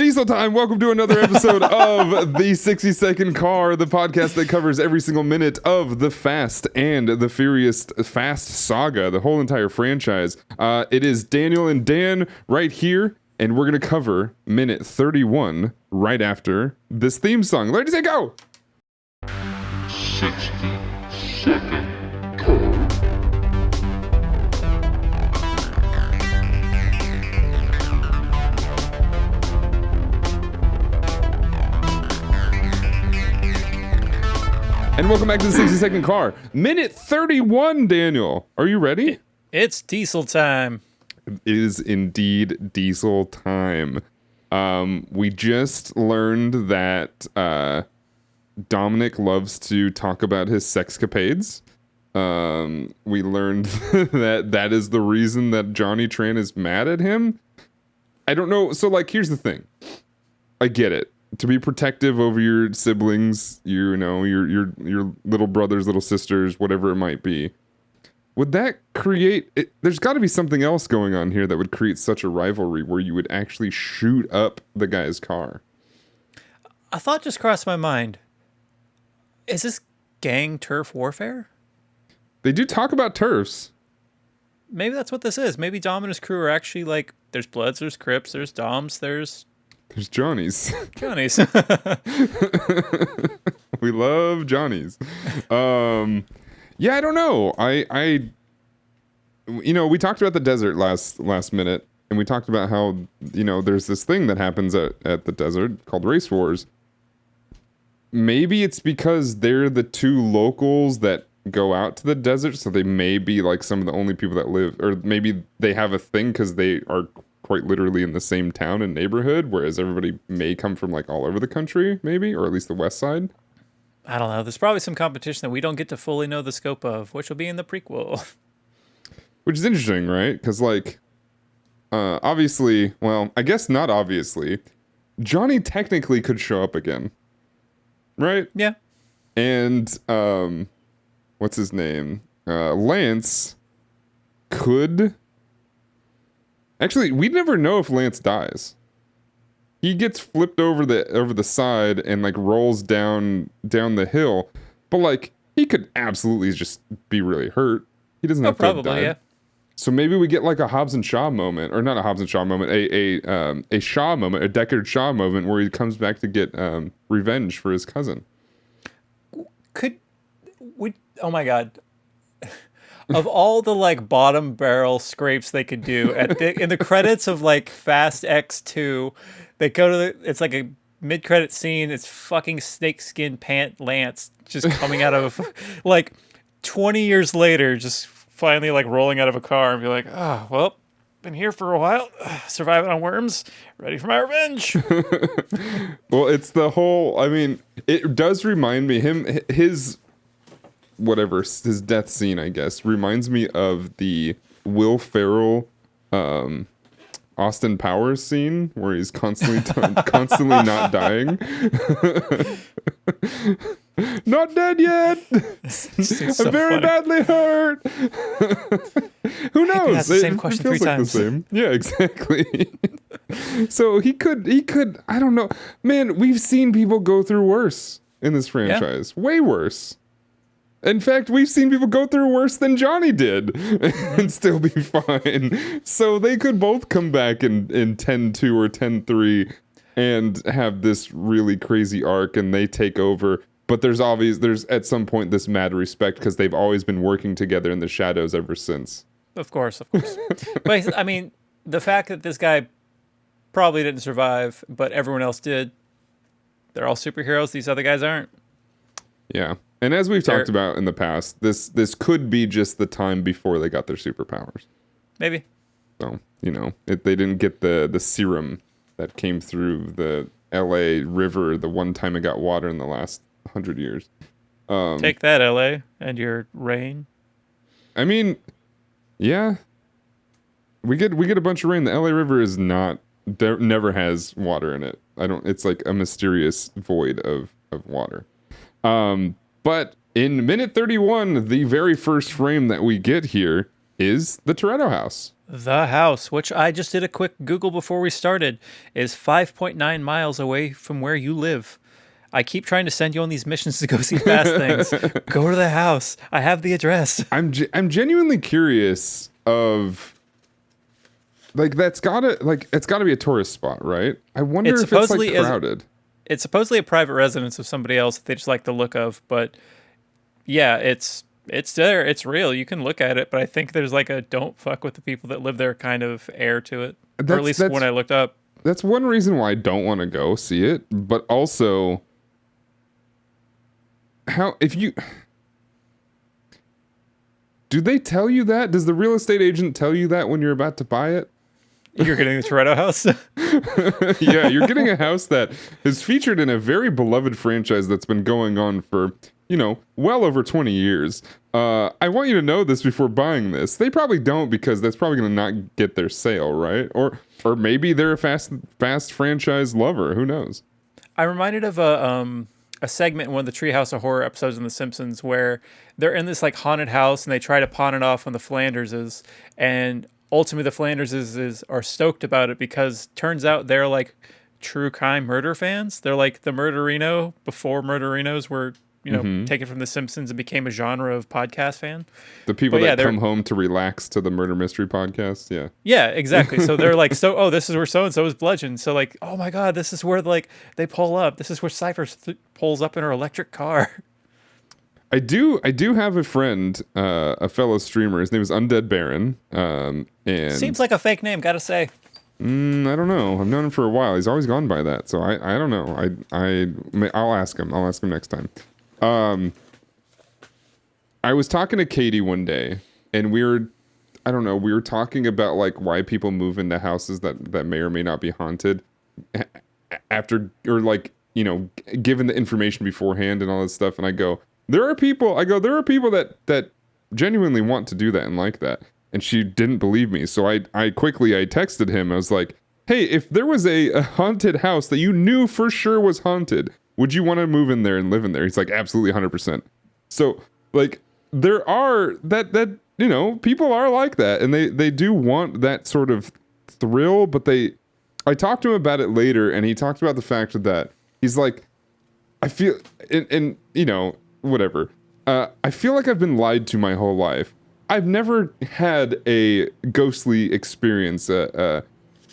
Diesel time. Welcome to another episode of the 60-Second Car, the podcast that covers every single minute of the Fast and the Furious Fast saga, the whole entire franchise. It is Daniel and Dan right here, and we're going to cover minute 31 right after this theme song. Ready, set, go! 60-Second Car. And welcome back to the 60-Second Car. Minute 31, Daniel. Are you ready? It's diesel time. It is indeed diesel time. We just learned that Dominic loves to talk about his sexcapades. We learned that is the reason that Johnny Tran is mad at him. I don't know. So, here's the thing. I get it. To be protective over your siblings, you know, your little brothers, little sisters, whatever it might be. Would that create... there's got to be something else going on here that would create such a rivalry where you would actually shoot up the guy's car. A thought just crossed my mind. Is this gang turf warfare? They do talk about turfs. Maybe that's what this is. Maybe Dom and his crew are actually there's Bloods, there's Crips, there's Doms, there's Johnnies. Johnnies. We love Johnnies. Yeah, I don't know. We talked about the desert last minute, and we talked about how, there's this thing that happens at the desert called race wars. Maybe it's because they're the two locals that go out to the desert, so they may be some of the only people that live, or maybe they have a thing because they are quite literally in the same town and neighborhood, whereas everybody may come from all over the country, maybe, or at least the west side. I don't know. There's probably some competition that we don't get to fully know the scope of, which will be in the prequel. Which is interesting, right? Because obviously, well, I guess not obviously, Johnny technically could show up again, right? Yeah. And what's his name? Lance could... Actually, we never know if Lance dies. He gets flipped over the side and rolls down the hill, but he could absolutely just be really hurt. He doesn't have to have died. Yeah. So maybe we get a Hobbs and Shaw moment, or not a Hobbs and Shaw moment, a Shaw moment, a Deckard Shaw moment where he comes back to get revenge for his cousin. Oh my God. Of all the bottom barrel scrapes they could do in the credits of Fast X2, they go to it's a mid-credit scene. It's fucking snakeskin pant Lance just coming out of 20 years later, just finally rolling out of a car and be well, been here for a while, surviving on worms, ready for my revenge. Well, it's the whole. I mean, it does remind me his death scene, I guess, reminds me of the Will Ferrell Austin Powers scene where he's constantly not dying. Not dead yet. I'm very badly hurt. Who knows? That's the same question 3 times. The same. Yeah, exactly. So he could. I don't know, man. We've seen people go through worse in this franchise. Yeah. Way worse. In fact, we've seen people go through worse than Johnny did and still be fine. So they could both come back in 10-2 or 10-3 and have this really crazy arc, and they take over. But there's at some point this mad respect because they've always been working together in the shadows ever since. Of course. But I mean, the fact that this guy probably didn't survive, but everyone else did, they're all superheroes. These other guys aren't. Yeah. And as we've talked about in the past, this could be just the time before they got their superpowers. Maybe. So, they didn't get the serum that came through the LA river the one time it got water in the last 100 years. Take that, LA, and your rain. I mean, yeah. We get a bunch of rain. The LA river is never has water in it. It's a mysterious void of water. But in minute 31, the very first frame that we get here, is the Toretto house. The house, which I just did a quick Google before we started, is 5.9 miles away from where you live. I keep trying to send you on these missions to go see fast things. Go to the house. I have the address. I'm genuinely curious of like it's gotta be a tourist spot, right? I wonder if it's like crowded. It's supposedly a private residence of somebody else that they just like the look of, but yeah, it's there. It's real. You can look at it, but I think there's like a don't fuck with the people that live there kind of air to it. Or at least when I looked up. That's one reason why I don't want to go see it, but also do they tell you that? Does the real estate agent tell you that when you're about to buy it? You're getting the Toretto house? Yeah, you're getting a house that is featured in a very beloved franchise that's been going on for, well over 20 years. I want you to know this before buying this. They probably don't, because that's probably going to not get their sale, right? Or maybe they're a fast franchise lover. Who knows? I'm reminded of a segment in one of the Treehouse of Horror episodes in The Simpsons where they're in this like haunted house and they try to pawn it off on the Flanderses, and ultimately the Flanderses are stoked about it because turns out they're like true crime murder fans. They're like the Murderino before Murderinos were, taken from The Simpsons and became a genre of podcast fan. The people that come home to relax to the murder mystery podcast. Yeah. Yeah, exactly. So they're like, this is where so-and-so is bludgeoned. So like, oh my God, this is where like they pull up. This is where Cypher pulls up in her electric car. I do have a friend, a fellow streamer. His name is Undead Baron. And seems like a fake name, gotta say. I don't know. I've known him for a while. He's always gone by that. So I don't know. I'll ask him. I'll ask him next time. I was talking to Katie one day, and we were talking about like why people move into houses that may or may not be haunted after, or like, given the information beforehand and all this stuff. And I go, there are people that genuinely want to do that and like that. And she didn't believe me. So I texted him. I was like, hey, if there was a haunted house that you knew for sure was haunted, would you want to move in there and live in there? He's like, absolutely 100%. So like there are that people are like that, and they do want that sort of thrill, but I talked to him about it later, and he talked about the fact that he's like, I feel, and whatever. I feel like I've been lied to my whole life. I've never had a ghostly experience,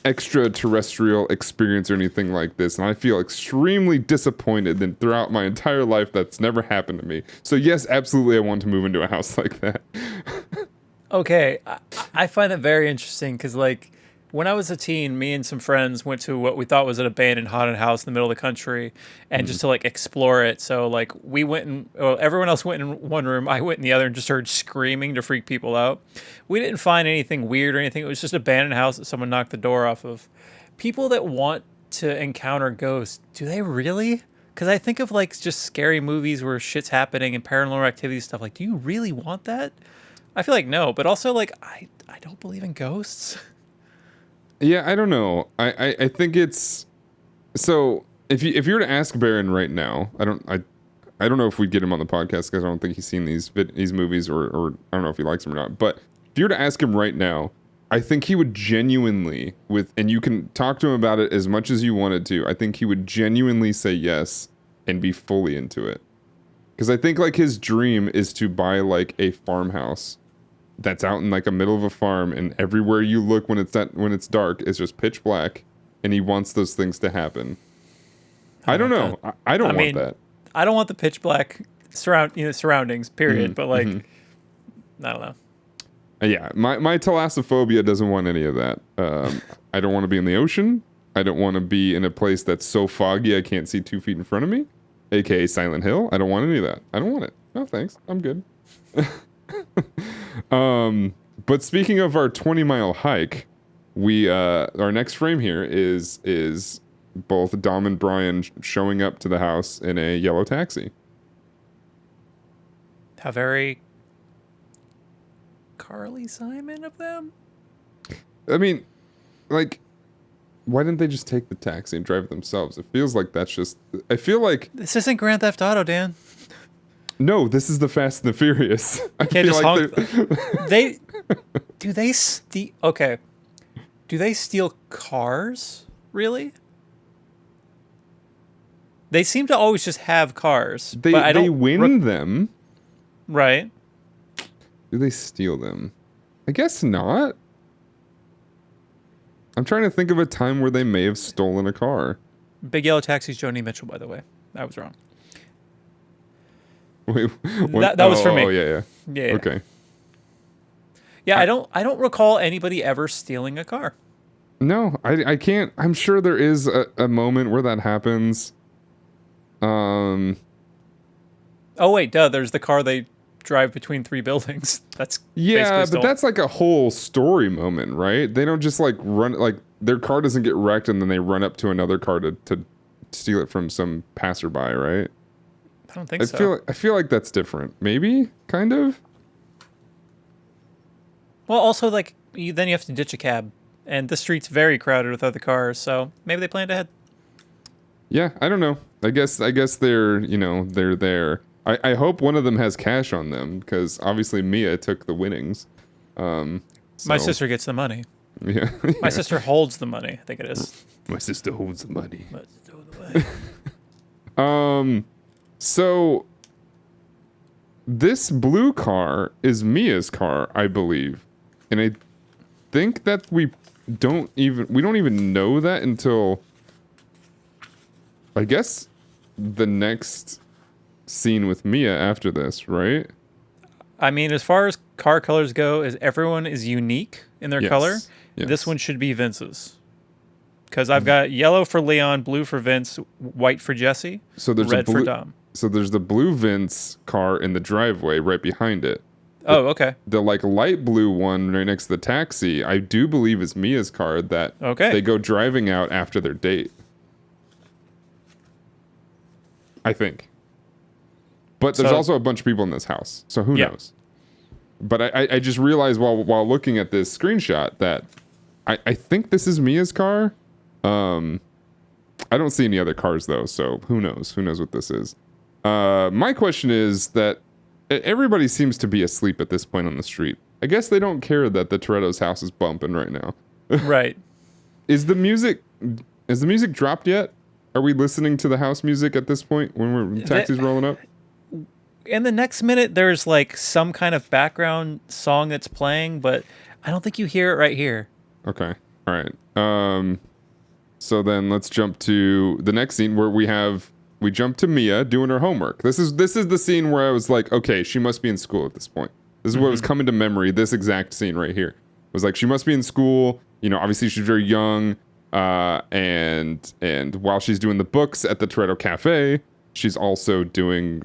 extraterrestrial experience or anything like this, and I feel extremely disappointed that throughout my entire life that's never happened to me. So yes, absolutely I want to move into a house like that. Okay, I find that very interesting because like when I was a teen, me and some friends went to what we thought was an abandoned haunted house in the middle of the country, and just to like explore it. So like we went in, well, everyone else went in one room, I went in the other, and just started screaming to freak people out. We didn't find anything weird or anything. It was just an abandoned house that someone knocked the door off of. People that want to encounter ghosts, do they really? Because I think of like just scary movies where shit's happening and paranormal activity stuff. Like, do you really want that? I feel like no, but also like I don't believe in ghosts. Yeah, I don't know. I think it's, so if you were to ask Baron right now, I don't know if we'd get him on the podcast because I don't think he's seen these movies, or I don't know if he likes them or not. But if you were to ask him right now, I think he would genuinely, and you can talk to him about it as much as you wanted to, I think he would genuinely say yes and be fully into it. Because I think like his dream is to buy like a farmhouse that's out in like a middle of a farm, and everywhere you look when it's dark, it's just pitch black, and he wants those things to happen. I don't know. I don't want that. I don't want the pitch black surroundings, period. But like, I don't know. Yeah, my thalassophobia doesn't want any of that. I don't want to be in the ocean. I don't want to be in a place that's so foggy I can't see 2 feet in front of me, aka Silent Hill. I don't want any of that. I don't want it. No thanks. I'm good. But speaking of our 20-mile hike, we our next frame here is both Dom and Brian showing up to the house in a yellow taxi. How very Carly Simon of them. I mean, like, why didn't they just take the taxi and drive it themselves? It feels like that's just, I feel like this isn't Grand Theft Auto, Dan. No, this is the Fast and the Furious. I Can't feel just like honk. They do they steal? Okay, do they steal cars? Really? They seem to always just have cars, but I they don't. win them. Right. Do they steal them? I guess not. I'm trying to think of a time where they may have stolen a car. Big Yellow Taxi's Joni Mitchell, by the way. I was wrong. Wait, That was for me. Oh yeah. Yeah. Okay. Yeah, I don't recall anybody ever stealing a car. No, I can't. I'm sure there is a moment where that happens. Oh wait, duh. There's the car they drive between 3 buildings. That's Yeah, basically but stolen. that's like a whole story moment, right? They don't just like run, like their car doesn't get wrecked and then they run up to another car to steal it from some passerby, right? I don't think so. I feel like that's different. Maybe, kind of. Well, also like then you have to ditch a cab, and the street's very crowded with other cars. So maybe they planned ahead. Yeah, I don't know. I guess they're they're there. I hope one of them has cash on them because obviously Mia took the winnings. My So, sister gets the money. Yeah. My sister holds the money. I think it is. My sister holds the money. My sister holds the money. So this blue car is Mia's car, I believe. And I think that we don't even know that until I guess the next scene with Mia after this, right? I mean, as far as car colors go, is everyone is unique in their Yes. color. Yes. This one should be Vince's. Because I've got yellow for Leon, blue for Vince, white for Jesse, So there's red a blue, for Dom. So there's the blue Vince car in the driveway right behind it. Oh, okay. The like light blue one right next to the taxi, I do believe is Mia's car that Okay. they go driving out after their date. I think. But there's So- also a bunch of people in this house, so who Yeah. knows? But I just realized while looking at this screenshot that I think this is Mia's car. I don't see any other cars though, so who knows? Who knows what this is? My question is that everybody seems to be asleep at this point on the street. I guess they don't care that the Toretto's house is bumping right now. Right. Is the music dropped yet? Are we listening to the house music at this point when taxi's rolling up? In the next minute, there's like some kind of background song that's playing, but I don't think you hear it right here. Okay. All right. So then let's jump to the next scene where we jump to Mia doing her homework. This is the scene where I was like, okay, she must be in school at this point. This is what was coming to memory. This exact scene right here. It was like she must be in school. You know, obviously she's very young. And while she's doing the books at the Toretto Cafe, she's also doing.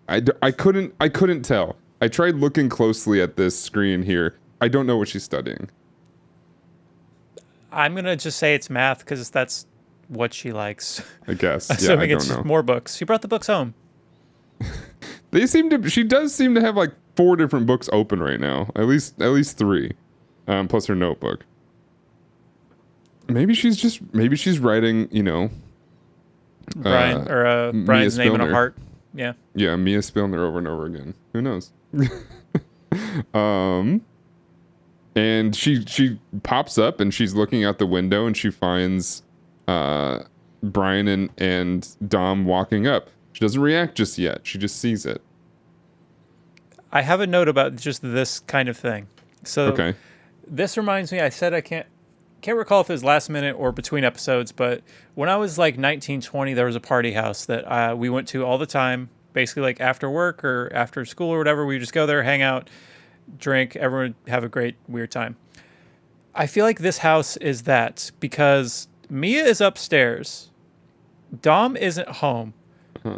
I couldn't tell. I tried looking closely at this screen here. I don't know what she's studying. I'm going to just say it's math because that's what she likes. I guess. Yeah, I Assuming don't it's just know. more books. She brought the books home. She does seem to have like 4 different books open right now. At least 3. Plus her notebook. Maybe she's writing, Brian's name in a Spillner. heart. Yeah. Yeah, Mia Spillner over and over again. Who knows? And she pops up and she's looking out the window and she finds Brian and Dom walking up. She doesn't react just yet. She just sees it. I have a note about just this kind of thing. So Okay. this reminds me, I said I can't recall if it was last minute or between episodes, but when I was like 19, 20, there was a party house that we went to all the time, basically like after work or after school or whatever. We would just go there, hang out, drink, everyone would have a great, weird time. I feel like this house is that because Mia is upstairs, Dom isn't home,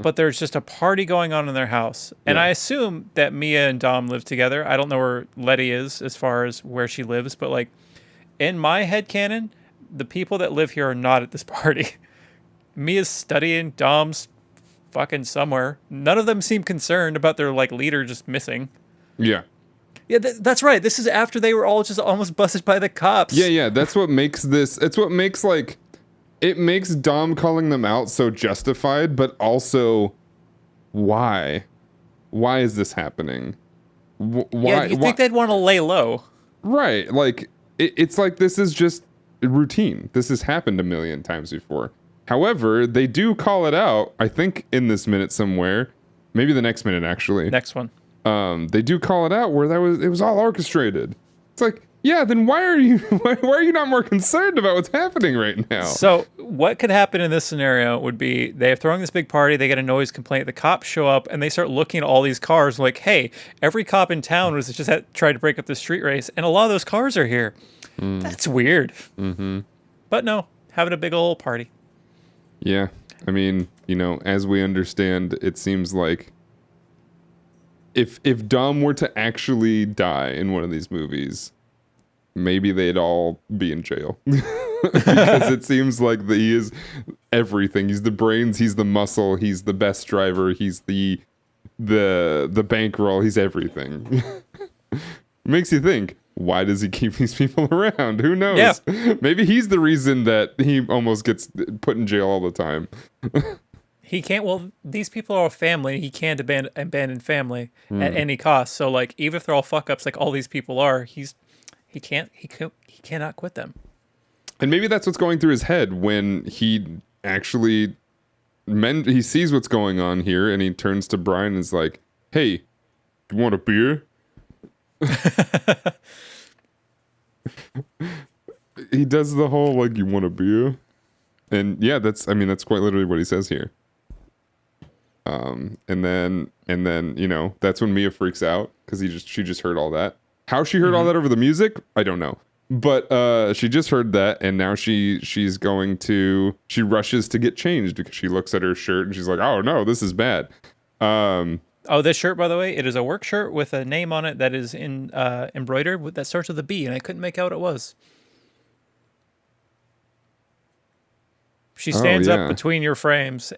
but there's just a party going on in their house. And Yeah. I assume that Mia and Dom live together. I don't know where Letty is as far as where she lives, but like in my headcanon, the people that live here are not at this party. Mia's studying, Dom's fucking somewhere. None of them seem concerned about their like leader just missing. Yeah. Yeah, that's right. This is after they were all just almost busted by the cops. Yeah. That's what makes this. It's what makes like. It makes Dom calling them out so justified, but also why? Why is this happening? Yeah, Why? you Why? think they'd want to lay low? Right. Like, it's like this is just routine. This has happened a million times before. However, they do call it out, I think, in this minute somewhere. Maybe the next minute, actually. Next one. They do call it out where it was all orchestrated. It's like, yeah, then why are you why are you not more concerned about what's happening right now? So what could happen in this scenario would be they're throwing this big party, they get a noise complaint, the cops show up, and they start looking at all these cars like, hey, every cop in town was just tried to break up the street race, and a lot of those cars are here. That's weird. Mm-hmm. But no, having a big old party. Yeah, I mean, as we understand, it seems like if Dom were to actually die in one of these movies, maybe they'd all be in jail. Because it seems like he is everything. He's the brains, he's the muscle, he's the best driver, he's the bankroll, he's everything. Makes you think, why does he keep these people around? Who knows? Yeah. Maybe he's the reason that he almost gets put in jail all the time. He can't. Well, these people are a family. He can't abandon family at any cost. So, like, even if they're all fuck ups, like all these people are, he cannot quit them. And maybe that's what's going through his head when he actually he sees what's going on here, and he turns to Brian and is like, "Hey, you want a beer?" He does the whole like, "You want a beer?" And yeah, that's quite literally what he says here. And then that's when Mia freaks out because she just heard all that. How she heard all that over the music, I don't know. But she just heard that, and now she rushes to get changed because she looks at her shirt and she's like, "Oh no, this is bad." Oh, this shirt, by the way, it is a work shirt with a name on it that is embroidered that starts with a B, and I couldn't make out what it was. She stands up between your frames,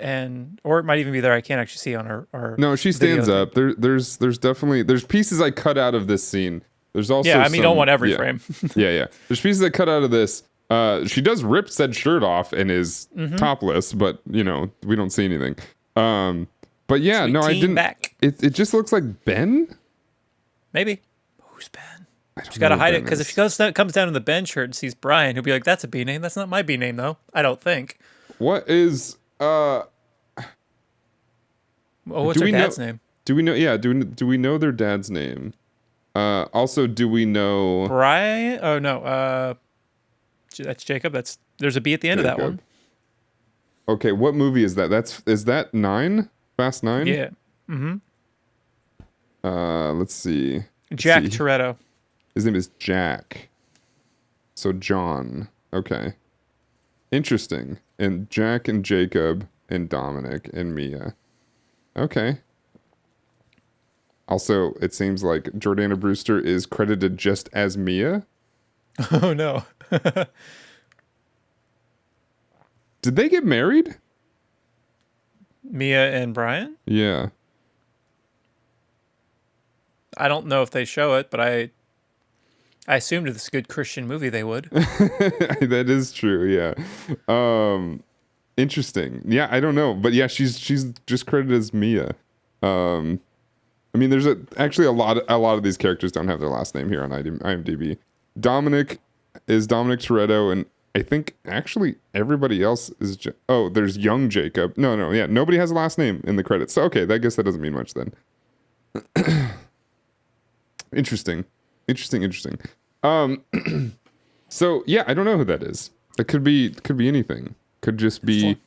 or it might even be there. I can't actually see on her. No, she stands up. There's definitely pieces I cut out of this scene. There's also you don't want every frame. yeah. There's pieces I cut out of this. She does rip said shirt off and is topless, but we don't see anything. But yeah, Sweet no, I didn't. Back. It just looks like Ben. Maybe. Who's Ben? She's got to hide it because if she comes down to the Ben shirt and sees Brian, he'll be like, "That's a B name. That's not my B name, though. I don't think." What is what's her dad's name? Do we know? Yeah, do we know their dad's name? Also, do we know Brian? Oh no, that's Jacob. There's a B at the end of that one. Okay, what movie is that? Is that 9? Fast 9? Yeah. Mm-hmm. Let's see. Jack Toretto. His name is Jack. So John. Okay. Interesting. And Jack and Jacob and Dominic and Mia. Okay. Also, it seems like Jordana Brewster is credited just as Mia. Oh no. Did they get married? Mia and Brian? Yeah. I don't know if they show it, but I assumed it's a good Christian movie they would. That is true, yeah. Interesting. Yeah, I don't know. But yeah, she's just credited as Mia. I mean, there's actually a lot of these characters don't have their last name here on IMDb. Dominic is Dominic Toretto, and I think actually everybody else is there's young Jacob. No, yeah, nobody has a last name in the credits. So okay, I guess that doesn't mean much then. Interesting. So yeah, I don't know who that is. It could be anything. Could just be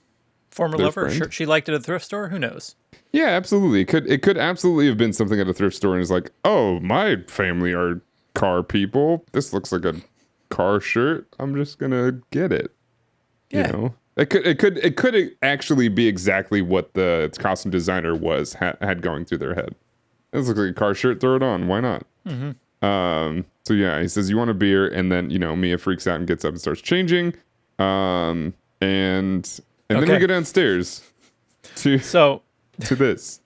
former lover, shirt she liked at a thrift store. Who knows? Yeah, absolutely. It could absolutely have been something at a thrift store and is like, oh, my family are car people. This looks like a car shirt. I'm just gonna get it. Yeah. It could actually be exactly what the costume designer had going through their head. This looks like a car shirt. Throw it on. Why not? Mm-hmm. So yeah, he says, "You want a beer?" And then Mia freaks out and gets up and starts changing. And then we go downstairs to this.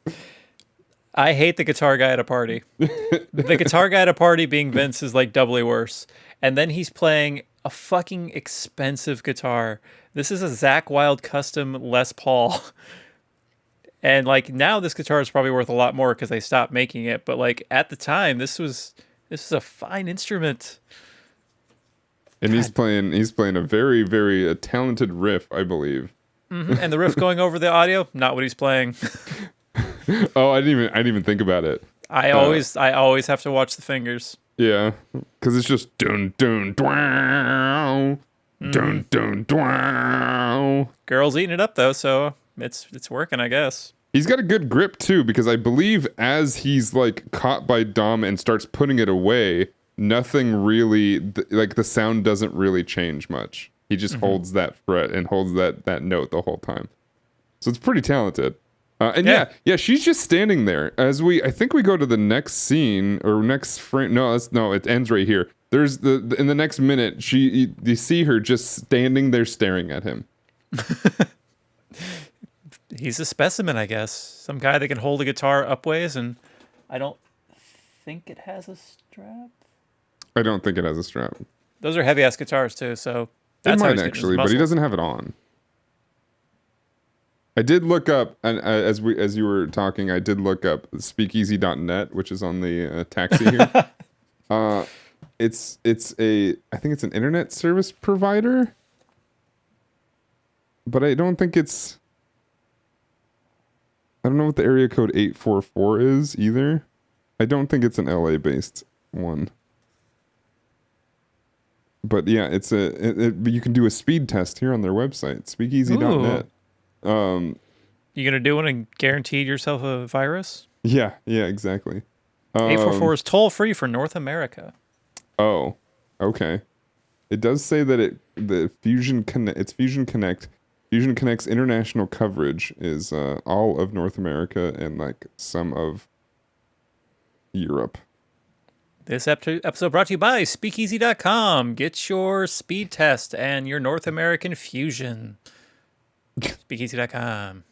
I hate the guitar guy at a party. The guitar guy at a party being Vince is like doubly worse. And then he's playing a fucking expensive guitar. This is a Zakk Wylde custom Les Paul. And like now this guitar is probably worth a lot more because they stopped making it. But like at the time, this was a fine instrument. And he's playing a very, very talented riff, I believe. And the riff going over the audio, not what he's playing. Oh, I didn't even think about it. I always have to watch the fingers. Yeah, because it's just dun dun dun dun dun dun. Girl's eating it up though, so it's working, I guess. He's got a good grip too, because I believe as he's like caught by Dom and starts putting it away, nothing really like the sound doesn't really change much. He just holds that fret and holds that note the whole time. So it's pretty talented. And yeah, she's just standing there as I think we go to the next scene or next frame. No, it ends right here. There's in the next minute, you see her just standing there staring at him. He's a specimen, I guess. Some guy that can hold a guitar upways, and I don't think it has a strap. I don't think it has a strap. Those are heavy ass guitars too, so that's how he's actually, but he doesn't have it on. I did look up, and as you were talking, I did look up speakeasy.net, which is on the taxi here. I think it's an internet service provider, but I don't think it's. I don't know what the area code 844 is either. I don't think it's an LA based one. But yeah, but you can do a speed test here on their website, speakeasy.net. You gonna do one and guaranteed yourself a virus? Yeah, exactly. 844 is toll free for North America. Oh, okay. It does say that Fusion Connect. Fusion Connect's international coverage is all of North America and like some of Europe. This episode brought to you by Speakeasy.com. Get your speed test and your North American Fusion. Speakeasy.com.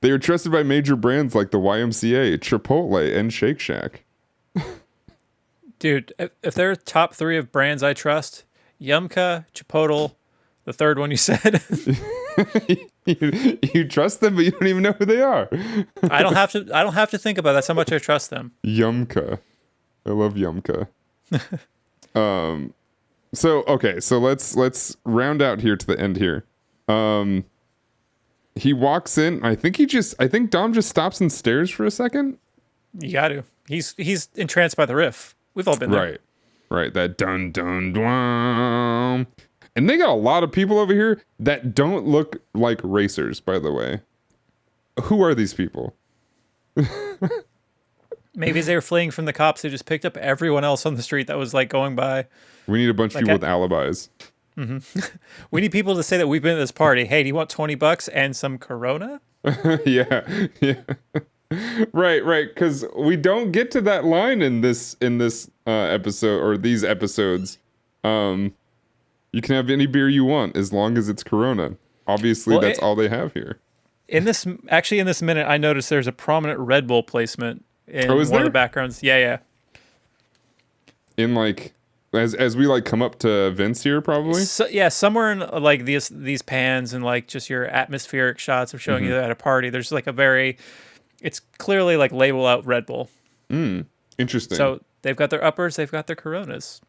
They are trusted by major brands like the YMCA, Chipotle, and Shake Shack. Dude, if there are top 3 of brands I trust, Yumka, Chipotle, the third one you said. you trust them, but you don't even know who they are. I don't have to think about it. That's how much I trust them. Yumka. I love Yumka. So let's round out here to the end here. He walks in. I think Dom just stops and stares for a second. You got to. He's entranced by the riff. We've all been there. Right. That dun dun dun. And they got a lot of people over here that don't look like racers, by the way. Who are these people? Maybe as they were fleeing from the cops, they just picked up everyone else on the street that was like going by. We need a bunch of people with alibis. Mm-hmm. We need people to say that we've been at this party. Hey, do you want $20 and some Corona? Yeah. Right. Because we don't get to that line in this episode or these episodes. You can have any beer you want as long as it's Corona. Obviously, that's all they have here. In this minute, I noticed there's a prominent Red Bull placement in one of the backgrounds. Yeah. In like, as we like come up to Vince here, probably. Somewhere in like these pans and like just your atmospheric shots of showing you at a party. There's like it's clearly like label out Red Bull. Interesting. So they've got their uppers, they've got their Coronas.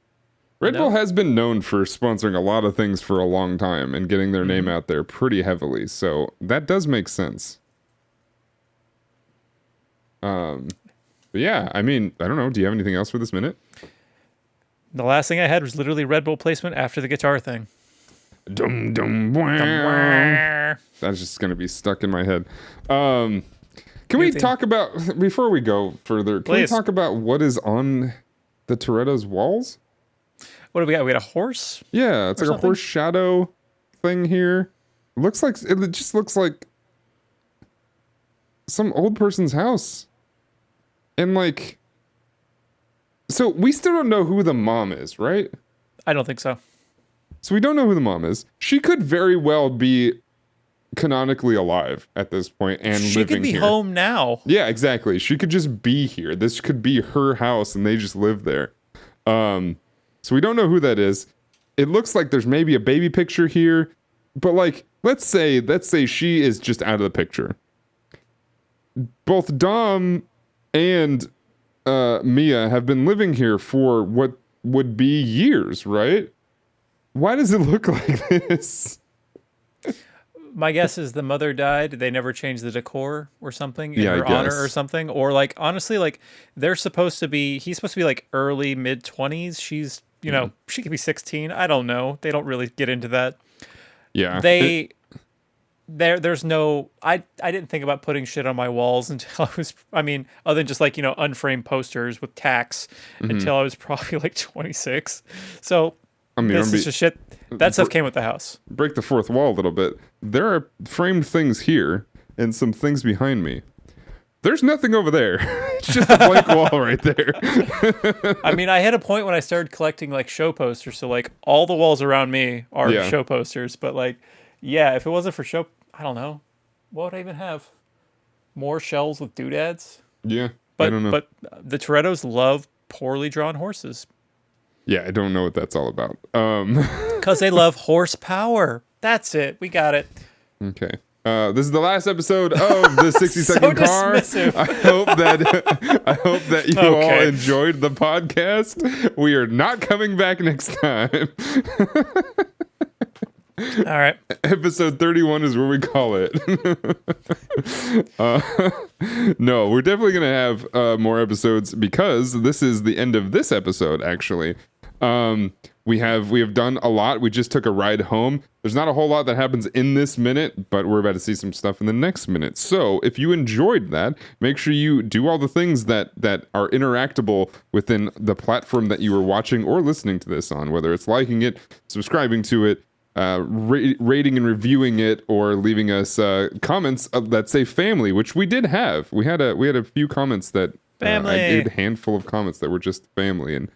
Red Bull has been known for sponsoring a lot of things for a long time and getting their name out there pretty heavily. So that does make sense. But yeah, I mean, I don't know. Do you have anything else for this minute? The last thing I had was literally Red Bull placement after the guitar thing. Dum dum wow. That's just gonna be stuck in my head. Can we talk about before we go further? Can we talk about what is on the Toretto's walls? What do we got? We got a horse? Yeah, it's like a horse shadow thing here. It just looks like some old person's house. And like, so we still don't know who the mom is, right? I don't think so. So we don't know who the mom is. She could very well be canonically alive at this point and living here. She could be home now. Yeah, exactly. She could just be here. This could be her house and they just live there. So we don't know who that is. It looks like there's maybe a baby picture here, but like, let's say she is just out of the picture. both Dom and Mia have been living here for what would be years, right? Why does it look like this? My guess is the mother died. They never changed the decor or something in Yeah, I her honor guess. or something. Or like honestly, like he's supposed to be like early mid-20s. She's she could be 16. I don't know. They don't really get into that. Yeah. They there's no I didn't think about putting shit on my walls until other than just like, unframed posters with tacks until I was probably like 26. So I mean, this is just shit. That stuff came with the house. break the fourth wall a little bit. There are framed things here and some things behind me. There's nothing over there. It's just a blank wall right there. I had a point when I started collecting like show posters, so like all the walls around me are Yeah. show posters. But like, yeah, if it wasn't for show, I don't know, what would I even have? More shelves with doodads. Yeah. But I don't know. but the Torettos love poorly drawn horses Yeah, I don't know what that's all about. because they love horsepower. That's it. We got it. Okay. This is the last episode of the 60-second car. dismissive. I hope that you all Okay. enjoyed the podcast. We are not coming back next time. All right. Episode 31 is where we call it. No, we're definitely going to have more episodes because this is the end of this episode, actually. We have done a lot. We just took a ride home. There's not a whole lot that happens in this minute, but we're about to see some stuff in the next minute. So if you enjoyed that, make sure you do all the things that are interactable within the platform that you are watching or listening to this on, whether it's liking it, subscribing to it, rating and reviewing it, or leaving us comments that say family, which we did have. We had a few comments that Family. I did a handful of comments that were just family, and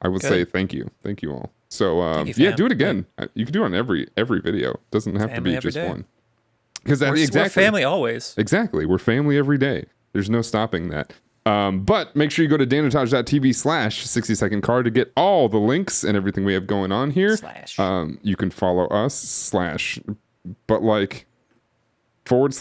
I would say thank you all. So you, yeah, fam. do it again. You can do it on every video. It doesn't have Family to be every just day. one. Because We're family always. Exactly. We're family every day. There's no stopping that. But make sure you go to danotage.tv/60second car to get all the links and everything we have going on here. / You can follow us / but like / I don't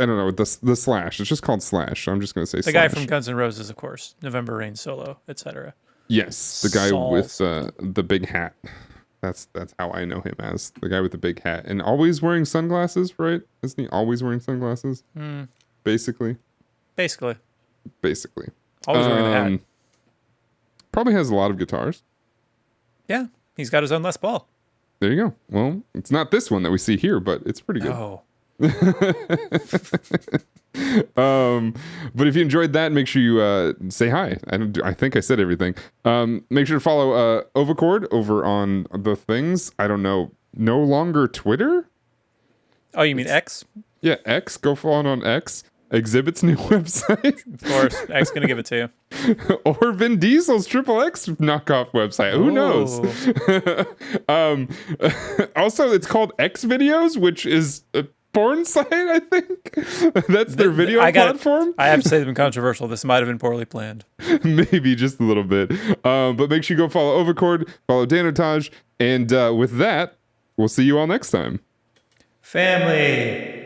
know, the slash. It's just called slash. I'm just going to say The slash. guy from Guns N' Roses, of course. November Rain solo, etc. Yes, the guy Saul. with the big hat. That's how I know him as, the guy with the big hat and always wearing sunglasses, right? Isn't he always wearing sunglasses? Basically. Basically. Um, Always wearing the hat. Probably has a lot of guitars. Yeah. He's got his own Les Paul. There you go. Well, it's not this one that we see here, but it's pretty good. Oh. But if you enjoyed that, make sure you say hi. I think I said everything. Make sure to follow Overcord over on the things. I don't know. No longer Twitter? Oh, you mean X? Yeah, X. Go follow it on X. Exhibit's new website. Of course. X gonna give it to you. Or Vin Diesel's Triple X knockoff website. Who knows? Also, it's called X Videos, which is a porn site, I think. That's their video platform. I have to say they've been controversial. This might have been poorly planned. Maybe just a little bit. But make sure you go follow Overcord, follow Danotage, and with that, we'll see you all next time. Family.